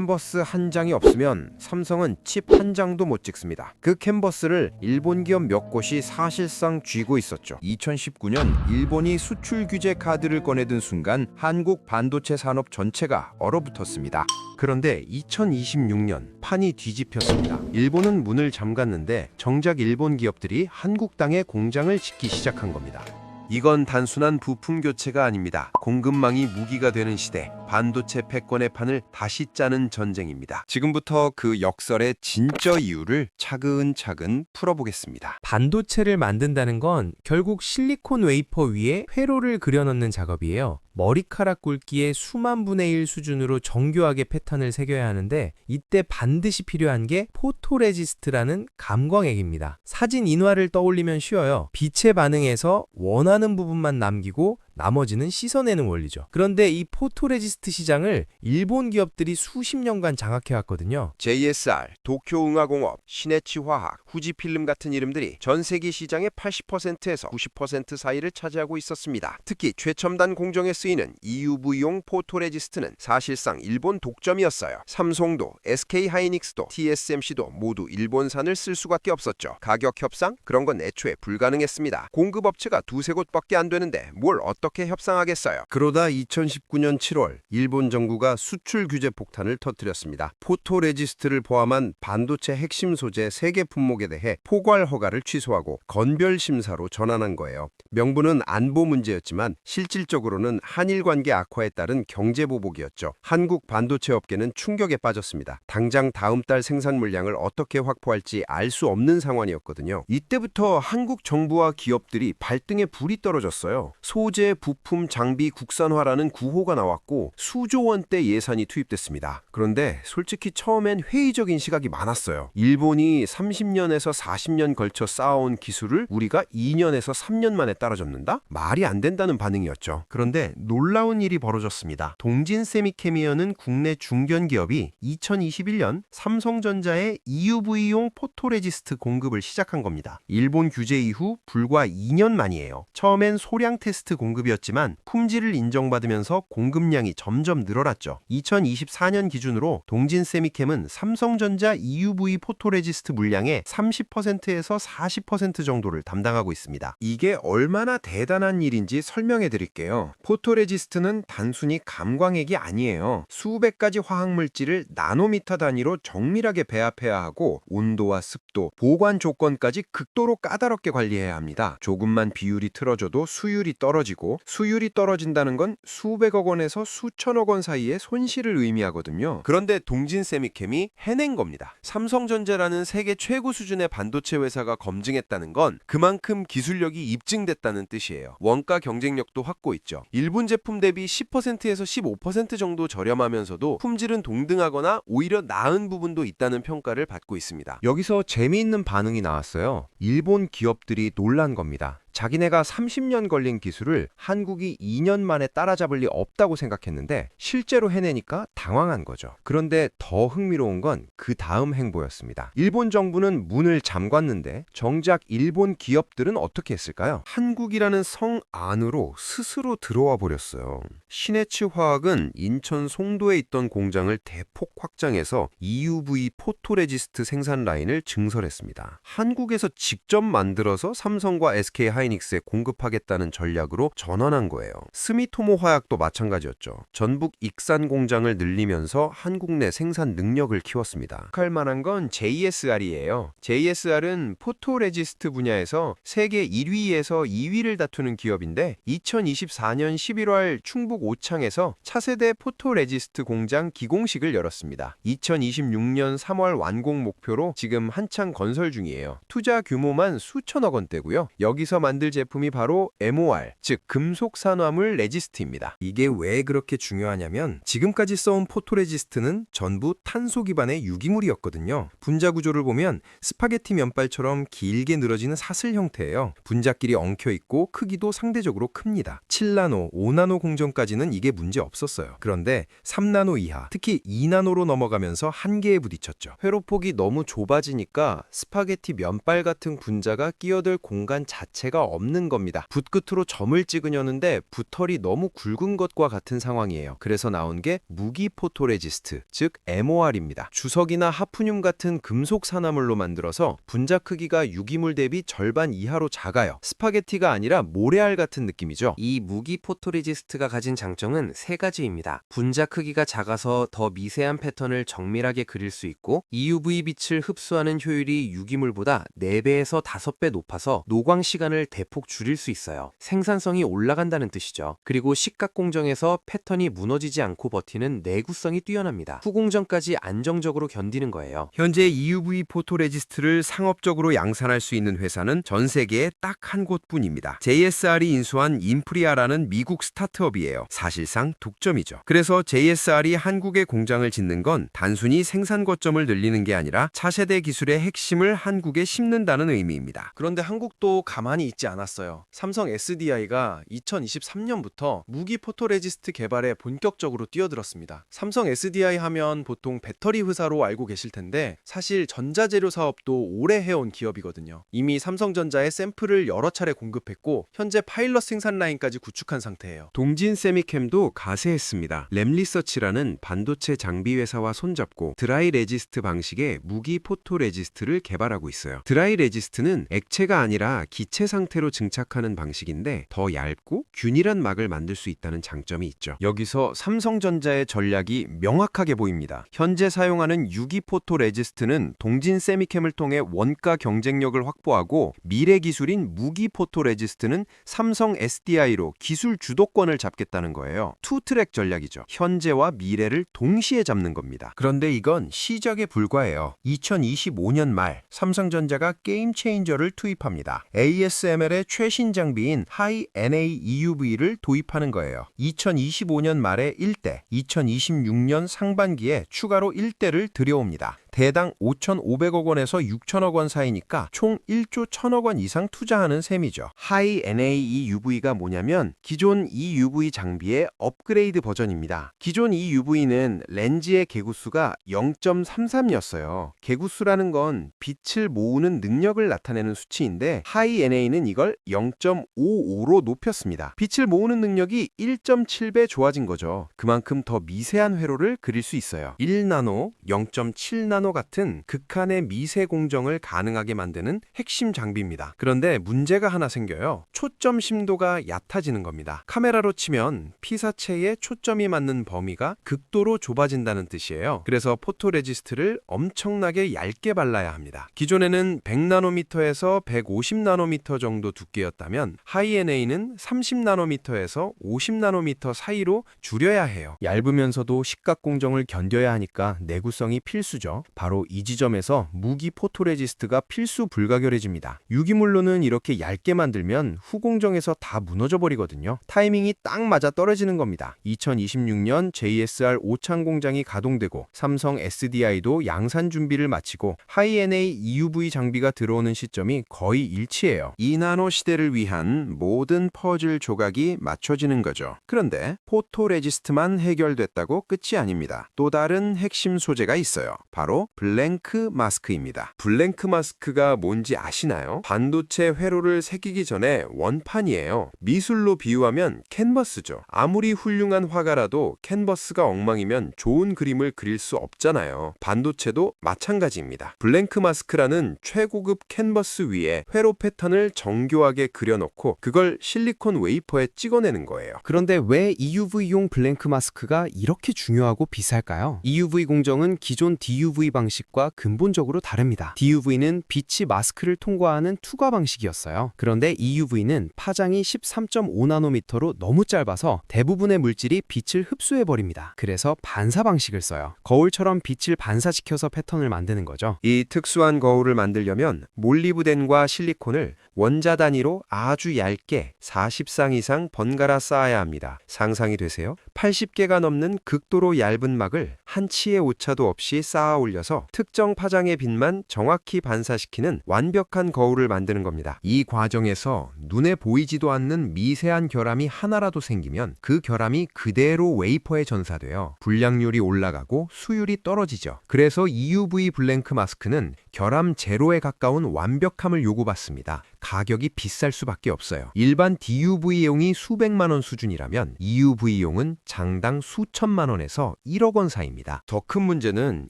캔버스 한 장이 없으면 삼성은 칩 한 장도 못 찍습니다. 그 캔버스를 일본 기업 몇 곳이 사실상 쥐고 있었죠. 2019년 일본이 수출 규제 카드를 꺼내든 순간 한국 반도체 산업 전체가 얼어붙었습니다. 그런데 2026년 판이 뒤집혔습니다. 일본은 문을 잠갔는데 정작 일본 기업들이 한국 땅에 공장을 짓기 시작한 겁니다. 이건 단순한 부품 교체가 아닙니다. 공급망이 무기가 되는 시대, 반도체 패권의 판을 다시 짜는 전쟁입니다. 지금부터 그 역설의 진짜 이유를 차근차근 풀어보겠습니다. 반도체를 만든다는 건 결국 실리콘 웨이퍼 위에 회로를 그려넣는 작업이에요. 머리카락 굵기의 수만 분의 1 수준으로 정교하게 패턴을 새겨야 하는데 이때 반드시 필요한 게 포토레지스트라는 감광액입니다. 사진 인화를 떠올리면 쉬워요. 빛에 반응해서 원하는 부분만 남기고 나머지는 씻어내는 원리죠. 그런데 이 포토레지스트 시장을 일본 기업들이 수십 년간 장악해왔거든요. JSR, 도쿄응화공업, 시네치화학, 후지필름 같은 이름들이 전 세계 시장의 80%에서 90% 사이를 차지하고 있었습니다. 특히 최첨단 공정에 쓰이는 EUV용 포토레지스트는 사실상 일본 독점이었어요. 삼성도, SK하이닉스도, TSMC도 모두 일본산을 쓸 수밖에 없었죠. 가격 협상? 그런 건 애초에 불가능했습니다. 공급업체가 두세 곳밖에 안 되는데 뭘 어떻게 협상하겠어요. 그러다 2019년 7월 일본 정부가 수출 규제 폭탄을 터뜨렸습니다. 포토레지스트를 포함한 반도체 핵심 소재 3개 품목에 대해 포괄 허가를 취소하고 건별 심사로 전환한 거예요. 명분은 안보 문제였지만 실질적으로는 한일 관계 악화에 따른 경제 보복이었죠. 한국 반도체 업계는 충격에 빠졌습니다. 당장 다음 달 생산 물량을 어떻게 확보할지 알 수 없는 상황이었거든요. 이때부터 한국 정부와 기업들이 발등에 불이 떨어졌어요. 소재, 부품, 장비 국산화라는 구호가 나왔고 수조 원대 예산이 투입됐습니다. 그런데 솔직히 처음엔 회의적인 시각이 많았어요. 일본이 30년에서 40년 걸쳐 쌓아온 기술을 우리가 2년에서 3년 만에 따라잡는다? 말이 안 된다는 반응이었죠. 그런데 놀라운 일이 벌어졌습니다. 동진세미케미어는 국내 중견 기업이 2021년 삼성전자의 EUV용 포토레지스트 공급을 시작한 겁니다. 일본 규제 이후 불과 2년 만이에요. 처음엔 소량 테스트 공급이었지만 품질을 인정받으면서 공급량이 점점 늘어났죠. 2024년 기준으로 동진세미캠은 삼성전자 EUV 포토레지스트 물량의 30%에서 40% 정도를 담당하고 있습니다. 이게 얼마나 대단한 일인지 설명해 드릴게요. 포토레지스트는 단순히 감광액이 아니에요. 수백 가지 화학물질을 나노미터 단위로 정밀하게 배합해야 하고 온도와 습도, 보관 조건까지 극도로 까다롭게 관리해야 합니다. 조금만 비율이 틀어져도 수율이 떨어지고 수율이 떨어진다는 건 수백억 원에서 수천억 원 사이의 손실을 의미하거든요. 그런데 동진세미캠이 해낸 겁니다. 삼성전자라는 세계 최고 수준의 반도체 회사가 검증했다는 건 그만큼 기술력이 입증됐다는 뜻이에요. 원가 경쟁력도 확고했죠. 일본 제품 대비 10%에서 15% 정도 저렴하면서도 품질은 동등하거나 오히려 나은 부분도 있다는 평가를 받고 있습니다. 여기서 재미있는 반응이 나왔어요. 일본 기업들이 놀란 겁니다. 자기네가 30년 걸린 기술을 한국이 2년 만에 따라잡을 리 없다고 생각했는데 실제로 해내니까 당황한 거죠. 그런데 더 흥미로운 건 그 다음 행보였습니다. 일본 정부는 문을 잠갔는데 정작 일본 기업들은 어떻게 했을까요? 한국이라는 성 안으로 스스로 들어와 버렸어요. 시네츠화학은 인천 송도에 있던 공장을 대폭 확장해서 EUV 포토레지스트 생산 라인을 증설했습니다. 한국에서 직접 만들어서 삼성과 SK하이닉스에 공급하겠다는 전략으로 전환한 거예요. 스미토모 화약도 마찬가지였죠. 전북 익산 공장을 늘리면서 한국 내 생산 능력을 키웠습니다. 할 만한 건 JSR이에요. JSR은 포토레지스트 분야에서 세계 1위에서 2위를 다투는 기업인데 2024년 11월 충북 오창에서 차세대 포토레지스트 공장 기공식을 열었습니다. 2026년 3월 완공 목표로 지금 한창 건설 중이에요. 투자 규모만 수천억 원대고요. 여기서 만들 제품이 바로 MOR, 즉 금속 산화물 레지스트입니다. 이게 왜 그렇게 중요하냐면 지금까지 써온 포토레지스트는 전부 탄소 기반의 유기물이었거든요. 분자 구조를 보면 스파게티 면발처럼 길게 늘어지는 사슬 형태예요. 분자끼리 엉켜 있고 크기도 상대적으로 큽니다. 7나노, 5나노 공정까지는 이게 문제 없었어요. 그런데 3나노 이하, 특히 2나노로 넘어가면서 한계에 부딪혔죠. 회로폭이 너무 좁아지니까 스파게티 면발 같은 분자가 끼어들 공간 자체가 수가 없는 겁니다. 붓 끝으로 점을 찍으려는데 붓털이 너무 굵은 것과 같은 상황이에요. 그래서 나온 게 무기 포토레지스트, 즉 MOR입니다. 주석이나 하프늄 같은 금속 산화물로 만들어서 분자 크기가 유기물 대비 절반 이하로 작아요. 스파게티가 아니라 모래알 같은 느낌이죠. 이 무기 포토레지스트가 가진 장점은 세 가지입니다. 분자 크기가 작아서 더 미세한 패턴을 정밀하게 그릴 수 있고 EUV 빛을 흡수하는 효율이 유기물보다 4배에서 5배 높아서 노광 시간을 대폭 줄일 수 있어요. 생산성이 올라간다는 뜻이죠. 그리고 식각 공정에서 패턴이 무너지지 않고 버티는 내구성이 뛰어납니다. 후공정까지 안정적으로 견디는 거예요. 현재 EUV 포토레지스트를 상업적으로 양산할 수 있는 회사는 전 세계에 딱 한 곳뿐입니다. JSR이 인수한 인프리아라는 미국 스타트업이에요. 사실상 독점이죠. 그래서 JSR이 한국에 공장을 짓는 건 단순히 생산 거점을 늘리는 게 아니라 차세대 기술의 핵심을 한국에 심는다는 의미입니다. 그런데 한국도 가만히 있지 않았어요. 삼성 SDI가 2023년부터 무기 포토레지스트 개발에 본격적으로 뛰어들었습니다. 삼성 SDI 하면 보통 배터리 회사로 알고 계실 텐데 사실 전자재료 사업도 오래 해온 기업이거든요. 이미 삼성전자에 샘플을 여러 차례 공급했고 현재 파일럿 생산 라인까지 구축한 상태예요. 동진 세미캠도 가세했습니다. 램리서치라는 반도체 장비 회사와 손잡고 드라이 레지스트 방식의 무기 포토 레지스트를 개발하고 있어요. 드라이 레지스트는 액체가 아니라 기체 상태로 증착하는 방식인데 더 얇고 균일한 막을 만들 수 있다는 장점이 있죠. 여기서 삼성전자의 전략이 명확하게 보입니다. 현재 사용하는 유기 포토 레지스트는 동진 세미캠을 통해 원가 경쟁력을 확보하고 미래 기술인 무기 포토 레지스트는 삼성 SDI로 기술 주도권을 잡겠다는 거예요. 투트랙 전략이죠. 현재와 미래를 동시에 잡는 겁니다. 그런데 이건 시작에 불과해요. 2025년 말 삼성전자가 게임 체인저를 투입합니다. ASML의 최신 장비인 하이 NA EUV를 도입하는 거예요. 2025년 말에 1대, 2026년 상반기에 추가로 1대를 들여옵니다. 대당 5,500억 원에서 6천억 원 사이니까 총 1조 1천억 원 이상 투자하는 셈이죠. 하이 NA EUV가 뭐냐면 기존 EUV 장비의 업그레이드 버전입니다. 기존 EUV는 렌즈의 개구수가 0.33였어요. 개구수라는 건 빛을 모으는 능력을 나타내는 수치인데 하이 NA는 이걸 0.55로 높였습니다. 빛을 모으는 능력이 1.7배 좋아진 거죠. 그만큼 더 미세한 회로를 그릴 수 있어요. 1나노, 0.7나노 같은 극한의 미세 공정을 가능하게 만드는 핵심 장비입니다. 그런데 문제가 하나 생겨요. 초점 심도가 얕아지는 겁니다. 카메라로 치면 피사체에 초점이 맞는 범위가 극도로 좁아진다는 뜻이에요. 그래서 포토레지스트를 엄청나게 얇게 발라야 합니다. 기존에는 100나노미터에서 150나노미터 정도 두께였다면 하이NA는 30나노미터에서 50나노미터 사이로 줄여야 해요. 얇으면서도 식각 공정을 견뎌야 하니까 내구성이 필수죠. 바로 이 지점에서 무기 포토레지스트가 필수 불가결해집니다. 유기물로는 이렇게 얇게 만들면 후공정에서 다 무너져 버리거든요. 타이밍이 딱 맞아 떨어지는 겁니다. 2026년 JSR 오창 공장이 가동되고 삼성 SDI도 양산 준비를 마치고 하이NA EUV 장비가 들어오는 시점이 거의 일치해요. 2나노 시대를 위한 모든 퍼즐 조각이 맞춰지는 거죠. 그런데 포토레지스트만 해결됐다고 끝이 아닙니다. 또 다른 핵심 소재가 있어요. 바로 블랭크 마스크입니다. 블랭크 마스크가 뭔지 아시나요? 반도체 회로를 새기기 전에 원판이에요. 미술로 비유하면 캔버스죠. 아무리 훌륭한 화가라도 캔버스가 엉망이면 좋은 그림을 그릴 수 없잖아요. 반도체도 마찬가지입니다. 블랭크 마스크라는 최고급 캔버스 위에 회로 패턴을 정교하게 그려놓고 그걸 실리콘 웨이퍼에 찍어내는 거예요. 그런데 왜 EUV용 블랭크 마스크가 이렇게 중요하고 비쌀까요? EUV 공정은 기존 DUV 방식과 근본적으로 다릅니다. DUV는 빛이 마스크를 통과하는 투과 방식이었어요. 그런데 EUV는 파장이 13.5나노미터로 너무 짧아서 대부분의 물질이 빛을 흡수해버립니다. 그래서 반사 방식을 써요. 거울처럼 빛을 반사시켜서 패턴을 만드는 거죠. 이 특수한 거울을 만들려면 몰리브덴과 실리콘을 원자 단위로 아주 얇게 40쌍 이상 번갈아 쌓아야 합니다. 상상이 되세요? 80개가 넘는 극도로 얇은 막을 한 치의 오차도 없이 쌓아 올려서 특정 파장의 빛만 정확히 반사시키는 완벽한 거울을 만드는 겁니다. 이 과정에서 눈에 보이지도 않는 미세한 결함이 하나라도 생기면 그 결함이 그대로 웨이퍼에 전사되어 불량률이 올라가고 수율이 떨어지죠. 그래서 EUV 블랭크 마스크는 결함 제로에 가까운 완벽함을 요구받습니다. 가격이 비쌀 수밖에 없어요. 일반 DUV용이 수백만 원 수준이라면 EUV용은 장당 수천만 원에서 1억 원 사이입니다. 더 큰 문제는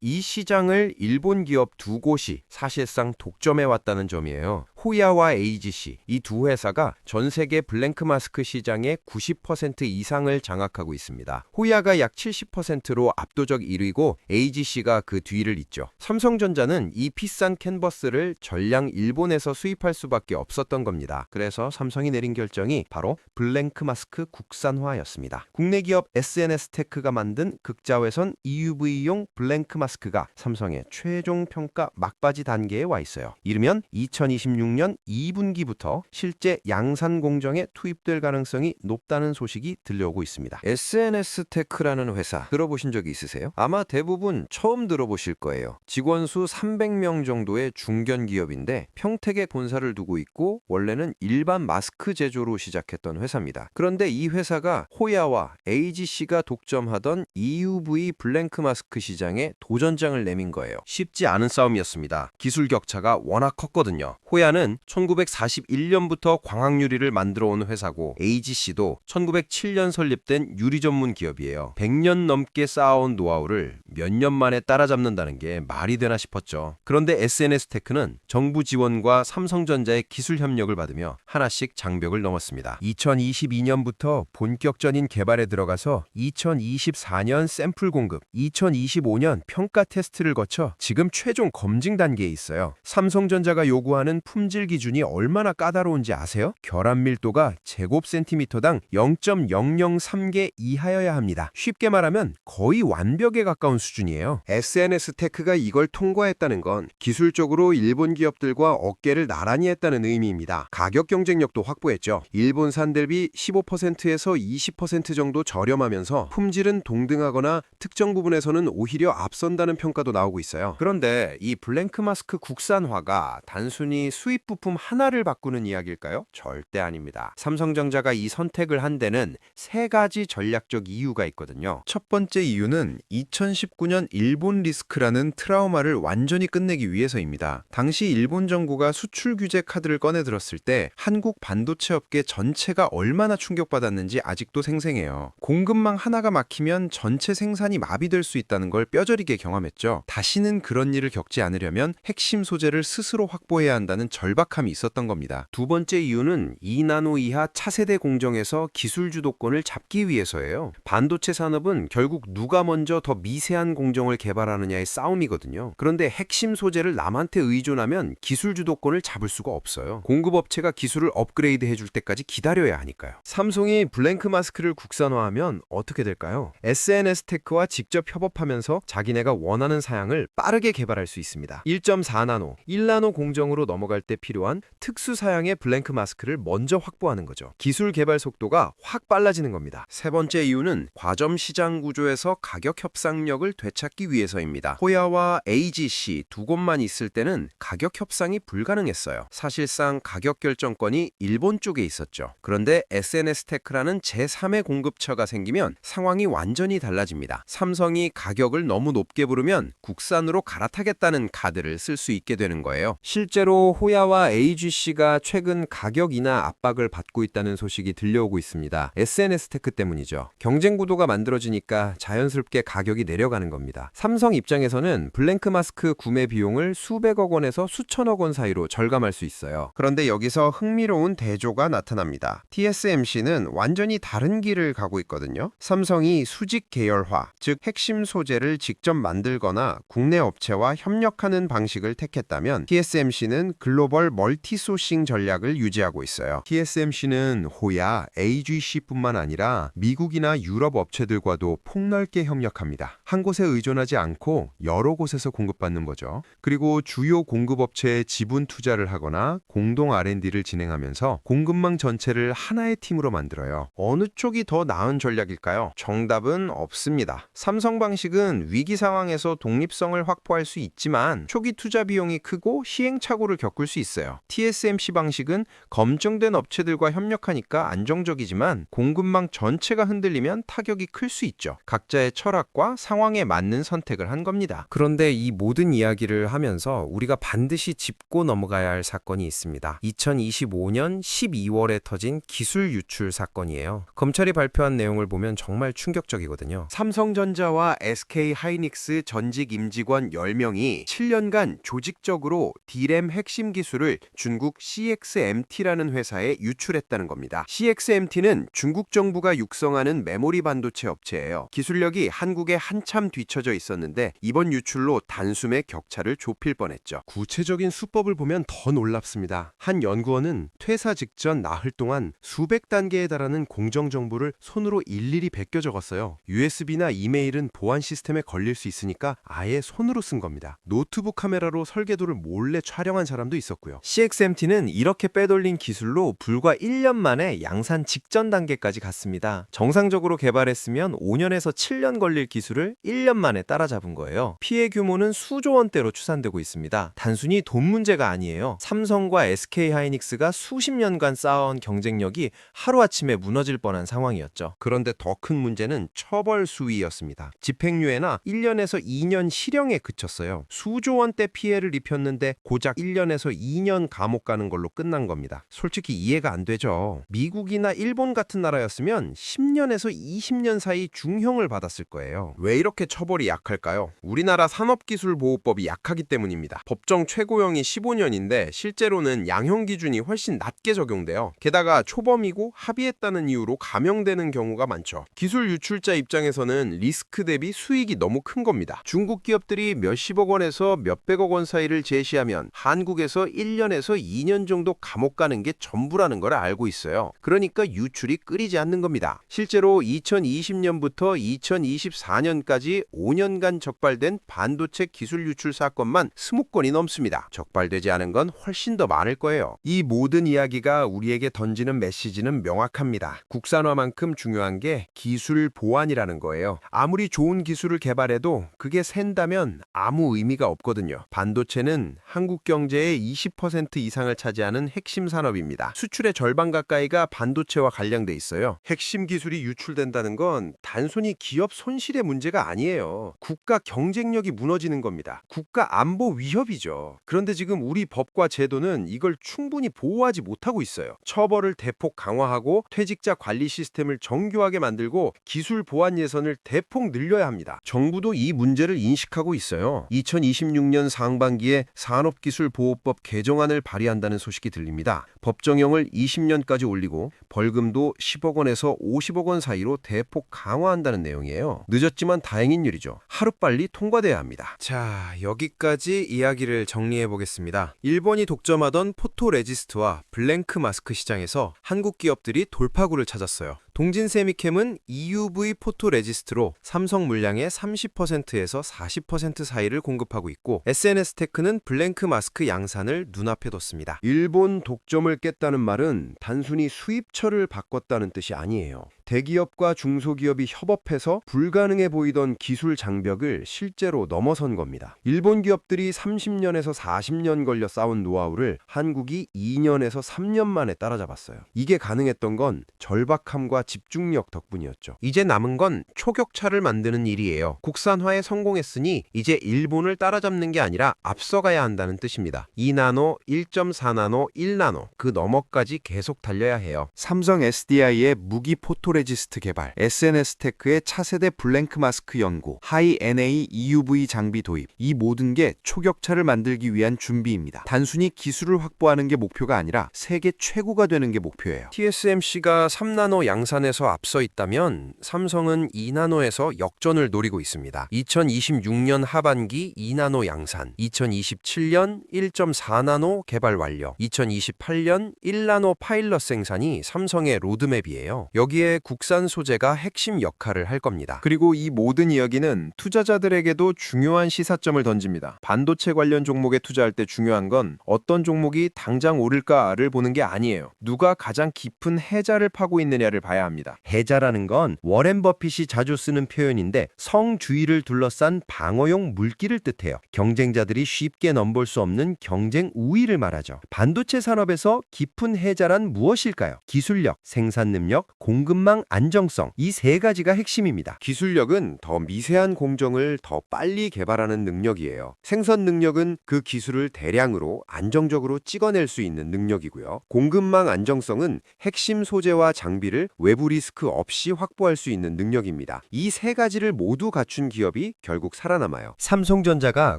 이 시장을 일본 기업 두 곳이 사실상 독점해 왔다는 점이에요. 호야와 AGC, 이 두 회사가 전 세계 블랭크 마스크 시장의 90% 이상을 장악하고 있습니다. 호야가 약 70%로 압도적 1위고 AGC가 그 뒤를 잇죠. 삼성전자는 이 비싼 캔버스를 전량 일본에서 수입할 수밖에 없었던 겁니다. 그래서 삼성이 내린 결정이 바로 블랭크 마스크 국산화였습니다. 국내 기업 SNS테크가 만든 극자외선 EUV용 블랭크 마스크가 삼성의 최종 평가 막바지 단계에 와 있어요. 이르면 2026년 2분기부터 실제 양산 공정에 투입될 가능성이 높다는 소식이 들려오고 있습니다. SNS테크라는 회사 들어보신 적이 있으세요? 아마 대부분 처음 들어보실 거예요. 직원 수 300명 정도의 중견 기업인데 평택에 본사를 두고 있고 원래는 일반 마스크 제조로 시작했던 회사입니다. 그런데 이 회사가 호야와 AGC가 독점하던 EUV 블랭크 마스크 시장에 도전장을 내민 거예요. 쉽지 않은 싸움이었습니다. 기술 격차가 워낙 컸거든요. 호야는 1941년부터 광학유리를 만들어 온 회사고 AGC도 1907년 설립된 유리 전문 기업이에요. 100년 넘게 쌓아온 노하우를 몇 년 만에 따라잡는다는 게 말이 되나 싶었죠. 그런데 SNS테크는 정부 지원과 삼성전자의 기술 협력을 받으며 하나씩 장벽을 넘었습니다. 2022년부터 본격적인 개발에 들어가서 2024년 샘플 공급, 2025년 평가 테스트를 거쳐 지금 최종 검증 단계에 있어요. 삼성전자가 요구하는 품질 기준이 얼마나 까다로운지 아세요? 결합 밀도가 제곱센티미터당 0.003개 이하여야 합니다. 쉽게 말하면 거의 완벽에 가까운 수준이에요. SNS테크가 이걸 통과했다는 건 기술적으로 일본 기업들과 어깨를 나란히 했다는 의미입니다. 가격 경쟁력도 확보했죠. 일본산 대비 15%에서 20% 정도 저렴하면서 품질은 동등하거나 특정 부분에서는 오히려 앞선다는 평가도 나오고 있어요. 그런데 이 블랭크 마스크 국산화가 단순히 수입 부품 하나를 바꾸는 이야기일까요? 절대 아닙니다. 삼성전자가 이 선택을 한 데는 세 가지 전략적 이유가 있거든요. 첫 번째 이유는 2019년 일본 리스크라는 트라우마를 완전히 끝내기 위해서입니다. 당시 일본 정부가 수출 규제 카드를 꺼내 들었을 때 한국 반도체 업계 전체가 얼마나 충격받았는지 아직도 생생해요. 공급망 하나가 막히면 전체 생산이 마비될 수 있다는 걸 뼈저리게 경험했죠. 다시는 그런 일을 겪지 않으려면 핵심 소재를 스스로 확보해야 한다는 절박함이 있었던 겁니다. 두 번째 이유는 2나노 이하 차세대 공정에서 기술 주도권을 잡기 위해서예요. 반도체 산업은 결국 누가 먼저 더 미세한 공정을 개발하느냐의 싸움이거든요. 그런데 핵심 소재를 남한테 의존하면 기술 주도권을 잡을 수가 없어요. 공급업체가 기술을 업그레이드 해줄 때까지 기다려야 하니까요. 삼성이 블랭크 마스크를 국산화하면 어떻게 될까요? SNS테크와 직접 협업하면서 자기네가 원하는 사양을 빠르게 개발할 수 있습니다. 1.4나노, 1나노 공정으로 넘어갈 때 필요한 특수 사양의 블랭크 마스크를 먼저 확보하는 거죠. 기술 개발 속도가 확 빨라지는 겁니다. 세 번째 이유는 과점 시장 구조에서 가격 협상력을 되찾기 위해서입니다. 호야와 AGC 두 곳만 있을 때는 가격 협상이 불가능했어요. 사실상 가격 결정권이 일본 쪽에 있었죠. 그런데 SNS테크라는 제3의 공급처가 생기면 상황이 완전히 달라집니다. 삼성이 가격을 너무 높게 부르면 국산으로 갈아타겠다는 카드를 쓸 수 있게 되는 거예요. 실제로 호야와 AGC가 최근 가격 인하 압박을 받고 있다는 소식이 들려오고 있습니다. SNS테크 때문이죠. 경쟁 구도가 만들어지니까 자연스럽게 가격이 내려가는 겁니다. 삼성 입장에서는 블랭크 마스크 구매 비용을 수백억 원에서 수천억 원 사이로 절감할 수 있어요. 그런데 여기서 흥미로운 대조가 나타납니다. TSMC는 완전히 다른 길을 가고 있거든요. 삼성이 수직 계열화, 즉 핵심 소재를 직접 만들거나 국내 업체와 협력하는 방식을 택했다면 TSMC는 글로벌 멀티소싱 전략을 유지하고 있어요. TSMC는 호야, AGC뿐만 아니라 미국이나 유럽 업체들과도 폭넓게 협력합니다. 한 곳에 의존하지 않고 여러 곳에서 공급받는 거죠. 그리고 주요 공급업체에 지분 투자를 하거나 공동 R&D를 진행하면서 공급망 전체를 하나의 팀으로 만들어요. 어느 쪽이 더 나은 전략일까요? 정답은 없습니다. 삼성 방식은 위기 상황에서 독립성을 확보할 수 있지만 초기 투자 비용이 크고 시행착오를 겪을 수 수 있어요. TSMC 방식은 검증된 업체들과 협력하니까 안정적이지만 공급망 전체가 흔들리면 타격이 클 수 있죠. 각자의 철학과 상황에 맞는 선택을 한 겁니다. 그런데 이 모든 이야기를 하면서 우리가 반드시 짚고 넘어가야 할 사건이 있습니다. 2025년 12월에 터진 기술 유출 사건이에요. 검찰이 발표한 내용을 보면 정말 충격적이거든요. 삼성전자와 SK 하이닉스 전직 임직원 10명이 7년간 조직적으로 D램 핵심 기술을 중국 CXMT라는 회사에 유출했다는 겁니다. CXMT는 중국 정부가 육성하는 메모리 반도체 업체예요. 기술력이 한국에 한참 뒤처져 있었는데 이번 유출로 단숨에 격차를 좁힐 뻔했죠. 구체적인 수법을 보면 더 놀랍습니다. 한 연구원은 퇴사 직전 나흘 동안 수백 단계에 달하는 공정 정보를 손으로 일일이 베껴 적었어요. USB나 이메일은 보안 시스템에 걸릴 수 있으니까 아예 손으로 쓴 겁니다. 노트북 카메라로 설계도를 몰래 촬영한 사람도 있었고요. CXMT는 이렇게 빼돌린 기술로 불과 1년 만에 양산 직전 단계까지 갔습니다. 정상적으로 개발했으면 5년에서 7년 걸릴 기술을 1년 만에 따라잡은 거예요. 피해 규모는 수조 원대로 추산되고 있습니다. 단순히 돈 문제가 아니에요. 삼성과 SK하이닉스가 수십 년간 쌓아온 경쟁력이 하루아침에 무너질 뻔한 상황이었죠. 그런데 더 큰 문제는 처벌 수위였습니다. 집행유예나 1년에서 2년 실형에 그쳤어요. 수조 원대 피해를 입혔는데 고작 1년에서 2년 감옥 가는 걸로 끝난 겁니다. 솔직히 이해가 안 되죠. 미국이나 일본 같은 나라였으면 10년에서 20년 사이 중형을 받았을 거예요. 왜 이렇게 처벌이 약할까요? 우리나라 산업기술보호법이 약하기 때문입니다. 법정 최고형이 15년인데 실제로는 양형 기준이 훨씬 낮게 적용돼요. 게다가 초범이고 합의했다는 이유로 감형되는 경우가 많죠. 기술 유출자 입장에서는 리스크 대비 수익이 너무 큰 겁니다. 중국 기업들이 몇십억 원에서 몇백억 원 사이를 제시하면 한국에서 1년에서 2년 정도 감옥 가는 게 전부라는 걸 알고 있어요. 그러니까 유출이 끊이지 않는 겁니다. 실제로 2020년부터 2024년까지 5년간 적발된 반도체 기술 유출 사건만 20건이 넘습니다. 적발되지 않은 건 훨씬 더 많을 거예요. 이 모든 이야기가 우리에게 던지는 메시지는 명확합니다. 국산화만큼 중요한 게 기술 보안이라는 거예요. 아무리 좋은 기술을 개발해도 그게 샌다면 아무 의미가 없거든요. 반도체는 한국 경제의 20% 이상을 차지하는 핵심 산업입니다. 수출의 절반 가까이가 반도체와 관련돼 있어요. 핵심 기술이 유출된다는 건 단순히 기업 손실의 문제가 아니에요. 국가 경쟁력이 무너지는 겁니다. 국가 안보 위협이죠. 그런데 지금 우리 법과 제도는 이걸 충분히 보호하지 못하고 있어요. 처벌을 대폭 강화하고 퇴직자 관리 시스템을 정교하게 만들고 기술 보안 예산을 대폭 늘려야 합니다. 정부도 이 문제를 인식하고 있어요. 2026년 상반기에 산업기술보호법 개정안을 발의한다는 소식이 들립니다. 법정형을 20년까지 올리고 벌금도 10억 원에서 50억 원 사이로 대폭 강화한다는 내용이에요. 늦었지만 다행인 일이죠. 하루빨리 통과돼야 합니다. 자, 여기까지 이야기를 정리해 보겠습니다. 일본이 독점하던 포토레지스트와 블랭크 마스크 시장에서 한국 기업들이 돌파구를 찾았어요. 동진세미캠은 EUV 포토레지스트로 삼성 물량의 30%에서 40% 사이를 공급하고 있고 SNS테크는 블랭크 마스크 양산을 눈앞에 뒀습니다. 일본 독점을 깼다는 말은 단순히 수입처를 바꿨다는 뜻이 아니에요. 대기업과 중소기업이 협업해서 불가능해 보이던 기술 장벽을 실제로 넘어선 겁니다. 일본 기업들이 30년에서 40년 걸려 쌓은 노하우를 한국이 2년에서 3년 만에 따라잡았어요. 이게 가능했던 건 절박함과 집중력 덕분이었죠. 이제 남은 건 초격차를 만드는 일이에요. 국산화에 성공했으니 이제 일본을 따라잡는 게 아니라 앞서가야 한다는 뜻입니다. 2나노, 1.4나노, 1나노 그 너머까지 계속 달려야 해요. 삼성 SDI의 무기 포토레지스트 개발, SNS테크의 차세대 블랭크 마스크 연구, 하이 NA EUV 장비 도입, 이 모든 게 초격차를 만들기 위한 준비입니다. 단순히 기술을 확보하는 게 목표가 아니라 세계 최고가 되는 게 목표예요. TSMC가 3나노 양산에서 앞서 있다면 삼성은 2나노에서 역전을 노리고 있습니다. 2026년 하반기 2나노 양산, 2027년 1.4나노 개발 완료, 2028년 1나노 파일럿 생산이 삼성의 로드맵이에요. 여기에 국산 소재가 핵심 역할을 할 겁니다. 그리고 이 모든 이야기는 투자자들에게도 중요한 시사점을 던집니다. 반도체 관련 종목에 투자할 때 중요한 건 어떤 종목이 당장 오를까를 보는 게 아니에요. 누가 가장 깊은 해자를 파고 있느냐를 봐야 합니다. 해자라는 건 워렌 버핏이 자주 쓰는 표현인데 성주의를 둘러싼 방어용 물기를 뜻해요. 경쟁자들이 쉽게 넘볼 수 없는 경쟁 우위를 말하죠. 반도체 산업에서 깊은 해자란 무엇일까요? 기술력, 생산 능력, 공급망 안정성, 이 세 가지가 핵심입니다. 기술력은 더 미세한 공정을 더 빨리 개발하는 능력이에요. 생산 능력은 그 기술을 대량으로 안정적으로 찍어낼 수 있는 능력이고요. 공급망 안정성은 핵심 소재와 장비를 외부 리스크 없이 확보할 수 있는 능력입니다. 이 세 가지를 모두 갖춘 기업이 결국 살아남아요. 삼성전자가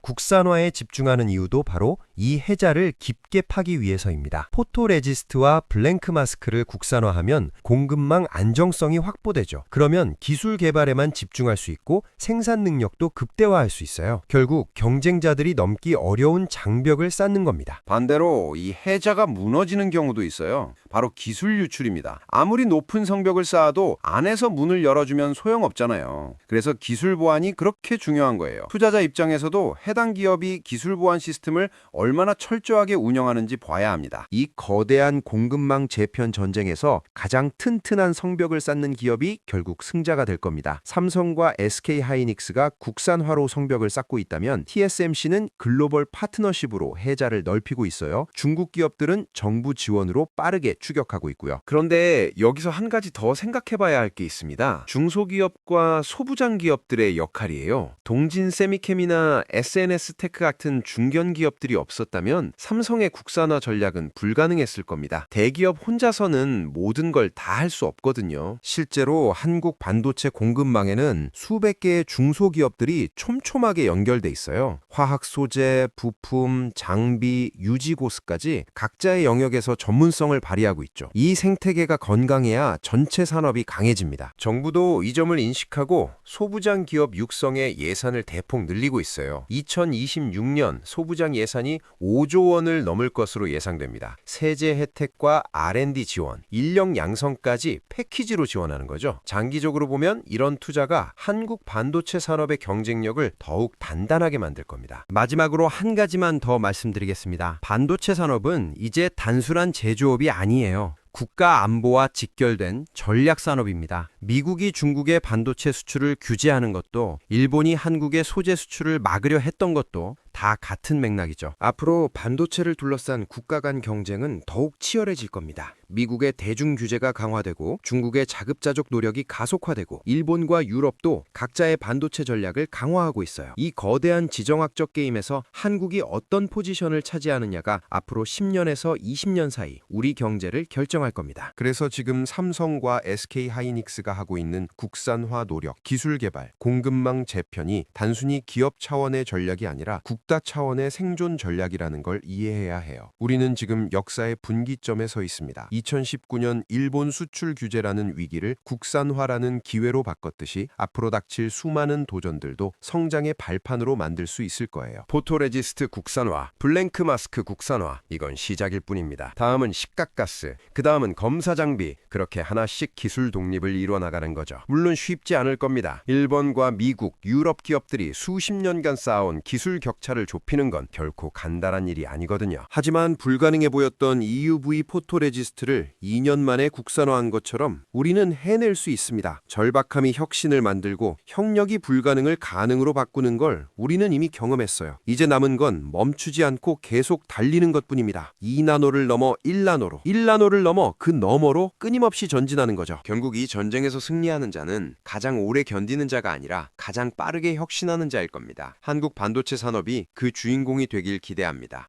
국산화에 집중하는 이유도 바로 이 해자를 깊게 파기 위해서입니다. 포토레지스트와 블랭크 마스크를 국산화하면 공급망 안정성이 확보되죠. 그러면 기술 개발에만 집중할 수 있고 생산 능력도 극대화할 수 있어요. 결국 경쟁자들이 넘기 어려운 장벽을 쌓는 겁니다. 반대로 이 해자가 무너지는 경우도 있어요. 바로 기술 유출입니다. 아무리 높은 성벽을 쌓아도 안에서 문을 열어주면 소용없잖아요. 그래서 기술 보안이 그렇게 중요한 거예요. 투자자 입장에서도 해당 기업이 기술 보안 시스템을 얼마나 철저하게 운영하는지 봐야 합니다. 이 거대한 공급망 재편 전쟁에서 가장 튼튼한 성벽을 쌓는 기업이 결국 승자가 될 겁니다. 삼성과 SK 하이닉스가 국산화로 성벽을 쌓고 있다면 TSMC는 글로벌 파트너십으로 해자를 넓히고 있어요. 중국 기업들은 정부 지원으로 빠르게 추격하고 있고요. 그런데 여기서 한 가지 더 생각해 봐야 할 게 있습니다. 중소기업과 소부장 기업들의 역할이에요. 동진 세미캠이나 SNS 테크 같은 중견 기업들이 없었다면 삼성의 국산화 전략은 불가능했을 겁니다. 대기업 혼자서는 모든 걸 다 할 수 없거든요. 실제로 한국 반도체 공급망에는 수백 개의 중소기업들이 촘촘하게 연결돼 있어요. 화학 소재, 부품, 장비, 유지 고스까지 각자의 영역에서 전문성을 발휘하고 있죠. 이 생태계가 건강해야 전체 산업이 강해집니다. 정부도 이 점을 인식하고 소부장 기업 육성에 예산을 대폭 늘리고 있어요. 2026년 소부장 예산이 5조 원을 넘을 것으로 예상됩니다. 세제 혜택과 R&D 지원, 인력 양성까지 패키지로 지원하는 거죠. 장기적으로 보면 이런 투자가 한국 반도체 산업의 경쟁력을 더욱 단단하게 만들 겁니다. 마지막으로 한 가지만 더 말씀드리겠습니다. 반도체 산업은 이제 단순한 제조업이 아니에요. 국가 안보와 직결된 전략 산업입니다. 미국이 중국의 반도체 수출을 규제하는 것도 일본이 한국의 소재 수출을 막으려 했던 것도 다 같은 맥락이죠. 앞으로 반도체를 둘러싼 국가 간 경쟁은 더욱 치열해질 겁니다. 미국의 대중 규제가 강화되고 중국의 자급자족 노력이 가속화되고 일본과 유럽도 각자의 반도체 전략을 강화하고 있어요. 이 거대한 지정학적 게임에서 한국이 어떤 포지션을 차지하느냐가 앞으로 10년에서 20년 사이 우리 경제를 결정할 겁니다. 그래서 지금 삼성과 SK 하이닉스가 하고 있는 국산화 노력, 기술 개발, 공급망 재편이 단순히 기업 차원의 전략이 아니라 국가 차원의 생존 전략이라는 걸 이해해야 해요. 우리는 지금 역사의 분기점에 서 있습니다. 2019년 일본 수출 규제라는 위기를 국산화라는 기회로 바꿨듯이 앞으로 닥칠 수많은 도전들도 성장의 발판으로 만들 수 있을 거예요. 포토레지스트 국산화, 블랭크 마스크 국산화, 이건 시작일 뿐입니다. 다음은 식각가스, 그 다음은 검사 장비, 그렇게 하나씩 기술 독립을 이뤄나가는 거죠. 물론 쉽지 않을 겁니다. 일본과 미국, 유럽 기업들이 수십 년간 쌓아온 기술 격차를 좁히는 건 결코 간단한 일이 아니거든요. 하지만 불가능해 보였던 EUV 포토레지스트를 2년 만에 국산화한 것처럼 우리는 해낼 수 있습니다. 절박함이 혁신을 만들고 협력이 불가능을 가능으로 바꾸는 걸 우리는 이미 경험했어요. 이제 남은 건 멈추지 않고 계속 달리는 것뿐입니다. 2나노를 넘어 1나노로, 1나노를 넘어 그 너머로 끊임없이 전진하는 거죠. 결국 이 전쟁에서 승리하는 자는 가장 오래 견디는 자가 아니라 가장 빠르게 혁신하는 자일 겁니다. 한국 반도체 산업이 그 주인공이 되길 기대합니다.